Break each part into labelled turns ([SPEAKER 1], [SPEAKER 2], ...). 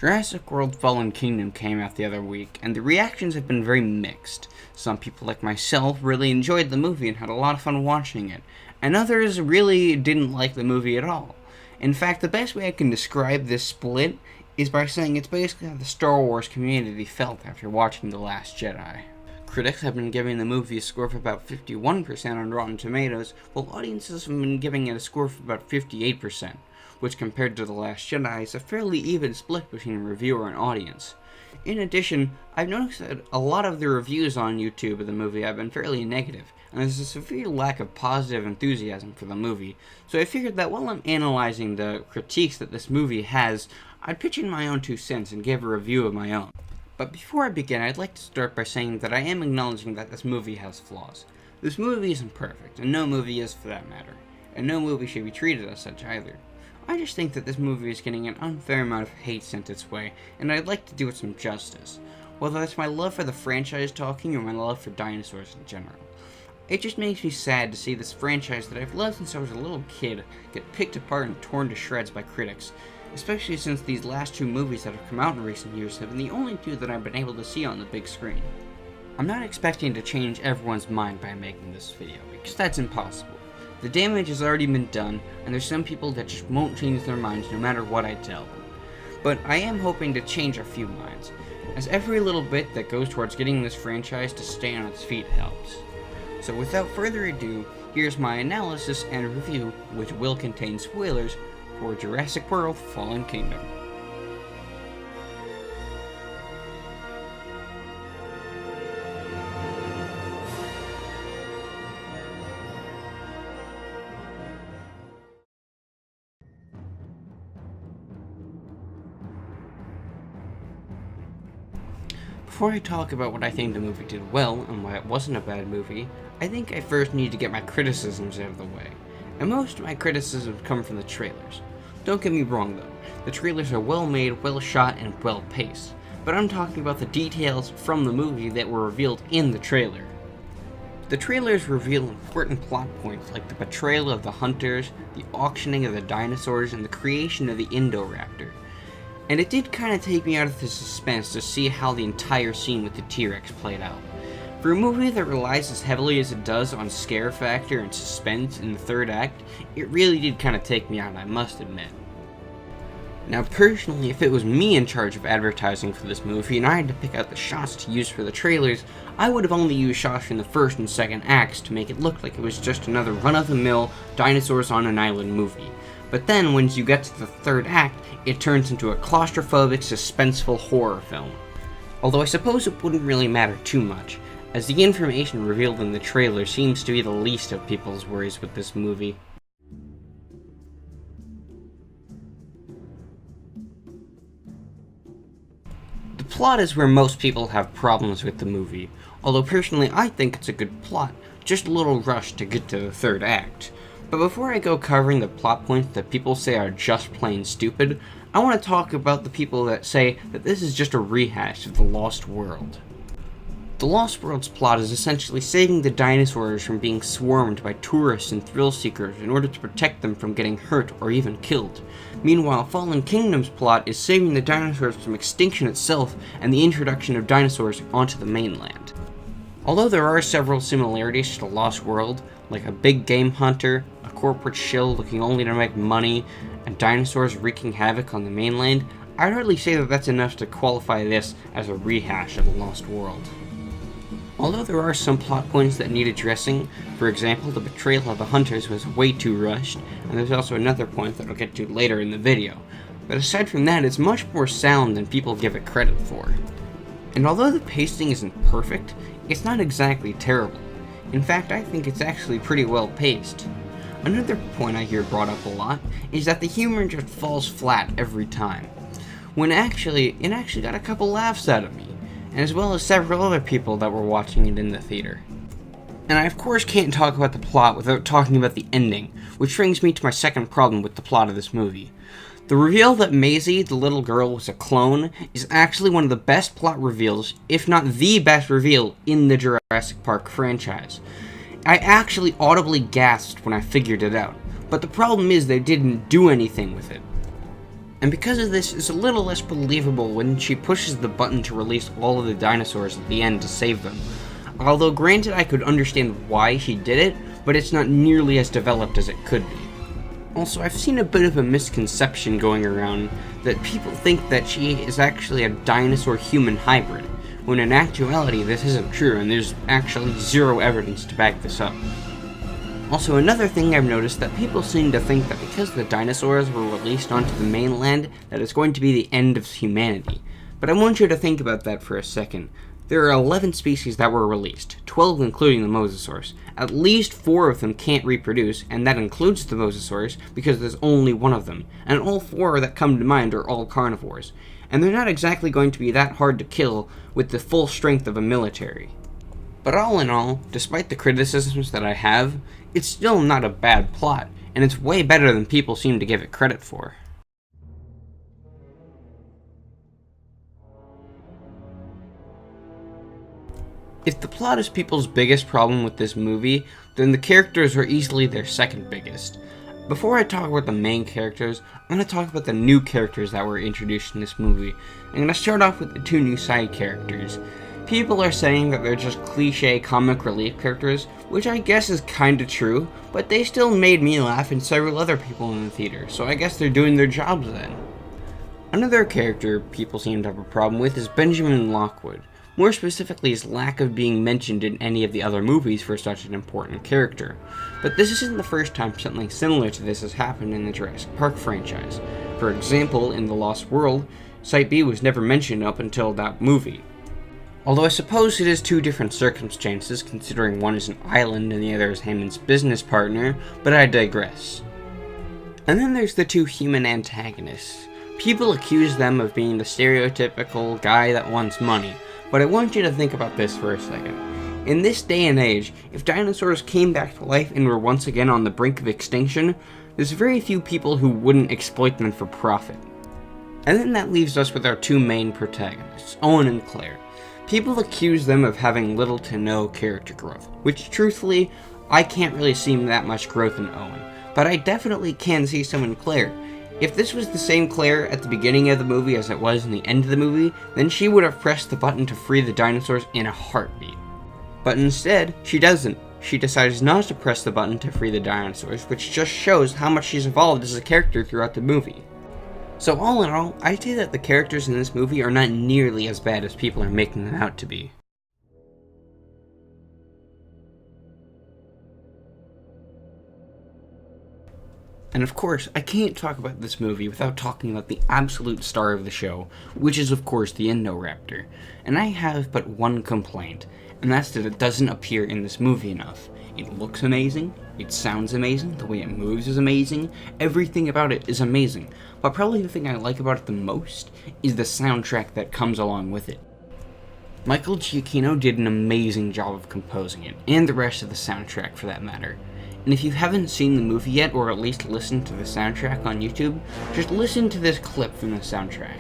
[SPEAKER 1] Jurassic World Fallen Kingdom came out the other week, and the reactions have been very mixed. Some people like myself really enjoyed the movie and had a lot of fun watching it, and others really didn't like the movie at all. In fact, the best way I can describe this split is by saying it's basically how the Star Wars community felt after watching The Last Jedi. Critics have been giving the movie a score of about 51% on Rotten Tomatoes, while audiences have been giving it a score of about 58%. Which compared to The Last Jedi is a fairly even split between reviewer and audience. In addition, I've noticed that a lot of the reviews on YouTube of the movie have been fairly negative, and there's a severe lack of positive enthusiasm for the movie, so I figured that while I'm analyzing the critiques that this movie has, I'd pitch in my own 2 cents and give a review of my own. But before I begin, I'd like to start by saying that I am acknowledging that this movie has flaws. This movie isn't perfect, and no movie is for that matter, and no movie should be treated as such either. I just think that this movie is getting an unfair amount of hate sent its way, and I'd like to do it some justice. Whether that's my love for the franchise talking or my love for dinosaurs in general. It just makes me sad to see this franchise that I've loved since I was a little kid get picked apart and torn to shreds by critics, especially since these last 2 movies that have come out in recent years have been the only 2 that I've been able to see on the big screen. I'm not expecting to change everyone's mind by making this video, because that's impossible. The damage has already been done, and there's some people that just won't change their minds no matter what I tell them. But I am hoping to change a few minds, as every little bit that goes towards getting this franchise to stay on its feet helps. So without further ado, here's my analysis and review, which will contain spoilers, for Jurassic World Fallen Kingdom. Before I talk about what I think the movie did well and why it wasn't a bad movie, I think I first need to get my criticisms out of the way. And most of my criticisms come from the trailers. Don't get me wrong though, the trailers are well made, well shot, and well paced. But I'm talking about the details from the movie that were revealed in the trailer. The trailers reveal important plot points like the betrayal of the hunters, the auctioning of the dinosaurs, and the creation of the Indoraptor. And it did kind of take me out of the suspense to see how the entire scene with the T-Rex played out. For a movie that relies as heavily as it does on scare factor and suspense in the 3rd act, it really did kind of take me out, I must admit. Now personally, if it was me in charge of advertising for this movie and I had to pick out the shots to use for the trailers, I would have only used shots from the 1st and 2nd acts to make it look like it was just another run-of-the-mill dinosaurs on an island movie. But then, once you get to the 3rd act, it turns into a claustrophobic, suspenseful horror film. Although I suppose it wouldn't really matter too much, as the information revealed in the trailer seems to be the least of people's worries with this movie. The plot is where most people have problems with the movie, although personally I think it's a good plot, just a little rushed to get to the 3rd act. But before I go covering the plot points that people say are just plain stupid, I want to talk about the people that say that this is just a rehash of The Lost World. The Lost World's plot is essentially saving the dinosaurs from being swarmed by tourists and thrill seekers in order to protect them from getting hurt or even killed. Meanwhile, Fallen Kingdom's plot is saving the dinosaurs from extinction itself and the introduction of dinosaurs onto the mainland. Although there are several similarities to The Lost World, like a big game hunter, a corporate shill looking only to make money, and dinosaurs wreaking havoc on the mainland, I'd hardly say that that's enough to qualify this as a rehash of The Lost World. Although there are some plot points that need addressing, for example, the betrayal of the hunters was way too rushed, and there's also another point that I'll get to later in the video. But aside from that, it's much more sound than people give it credit for. And although the pacing isn't perfect, it's not exactly terrible. In fact, I think it's actually pretty well paced. Another point I hear brought up a lot is that the humor just falls flat every time, when it actually got a couple laughs out of me, and as well as several other people that were watching it in the theater. And I of course can't talk about the plot without talking about the ending, which brings me to my second problem with the plot of this movie. The reveal that Maisie, the little girl, was a clone is actually one of the best plot reveals, if not the best reveal, in the Jurassic Park franchise. I actually audibly gasped when I figured it out, but the problem is they didn't do anything with it. And because of this, it's a little less believable when she pushes the button to release all of the dinosaurs at the end to save them. Although granted, I could understand why she did it, but it's not nearly as developed as it could be. Also, I've seen a bit of a misconception going around that people think that she is actually a dinosaur-human hybrid, when in actuality this isn't true and there's actually zero evidence to back this up. Also, another thing I've noticed that people seem to think that because the dinosaurs were released onto the mainland, that it's going to be the end of humanity. But I want you to think about that for a second. There are 11 species that were released, 12 including the mosasaurs. At least 4 of them can't reproduce, and that includes the mosasaurs because there's only one of them, and all 4 that come to mind are all carnivores. And they're not exactly going to be that hard to kill with the full strength of a military. But all in all, despite the criticisms that I have, it's still not a bad plot, and it's way better than people seem to give it credit for. If the plot is people's biggest problem with this movie, then the characters are easily their second biggest. Before I talk about the main characters, I'm going to talk about the new characters that were introduced in this movie. I'm going to start off with the 2 new side characters. People are saying that they're just cliche comic relief characters, which I guess is kinda true, but they still made me laugh and several other people in the theater, so I guess they're doing their jobs then. Another character people seem to have a problem with is Benjamin Lockwood. More specifically, his lack of being mentioned in any of the other movies for such an important character. But this isn't the first time something similar to this has happened in the Jurassic Park franchise. For example, in The Lost World, Site B was never mentioned up until that movie. Although I suppose it is 2 different circumstances, considering one is an island and the other is Hammond's business partner, but I digress. And then there's the 2 human antagonists. People accuse them of being the stereotypical guy that wants money, but I want you to think about this for a second. In this day and age, if dinosaurs came back to life and were once again on the brink of extinction, there's very few people who wouldn't exploit them for profit. And then that leaves us with our 2 main protagonists, Owen and Claire. People accuse them of having little to no character growth, which truthfully, I can't really see that much growth in Owen, but I definitely can see some in Claire. If this was the same Claire at the beginning of the movie as it was in the end of the movie, then she would have pressed the button to free the dinosaurs in a heartbeat. But instead, she doesn't. She decides not to press the button to free the dinosaurs, which just shows how much she's evolved as a character throughout the movie. So all in all, I'd say that the characters in this movie are not nearly as bad as people are making them out to be. And of course, I can't talk about this movie without talking about the absolute star of the show, which is of course the Indoraptor. And I have but one complaint, and that's that it doesn't appear in this movie enough. It looks amazing, it sounds amazing, the way it moves is amazing, everything about it is amazing, but probably the thing I like about it the most is the soundtrack that comes along with it. Michael Giacchino did an amazing job of composing it, and the rest of the soundtrack for that matter. And if you haven't seen the movie yet, or at least listened to the soundtrack on YouTube, just listen to this clip from the soundtrack.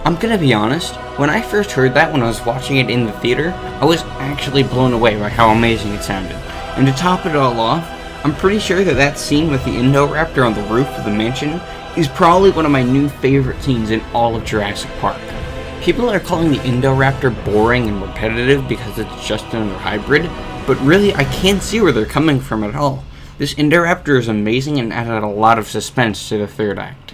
[SPEAKER 1] I'm gonna be honest, when I first heard that when I was watching it in the theater, I was actually blown away by how amazing it sounded. And to top it all off, I'm pretty sure that that scene with the Indoraptor on the roof of the mansion is probably one of my new favorite scenes in all of Jurassic Park. People are calling the Indoraptor boring and repetitive because it's just another hybrid, but really I can't see where they're coming from at all. This Indoraptor is amazing and added a lot of suspense to the third act.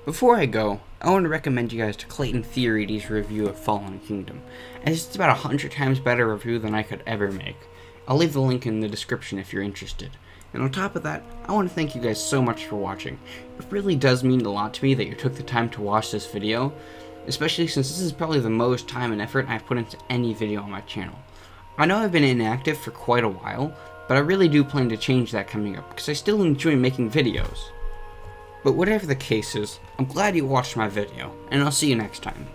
[SPEAKER 1] Before I go, I want to recommend you guys to Clayton Theory's review of Fallen Kingdom, as it's about 100 times better review than I could ever make. I'll leave the link in the description if you're interested. And on top of that, I want to thank you guys so much for watching. It really does mean a lot to me that you took the time to watch this video, especially since this is probably the most time and effort I've put into any video on my channel. I know I've been inactive for quite a while, but I really do plan to change that coming up, because I still enjoy making videos. But whatever the case is, I'm glad you watched my video, and I'll see you next time.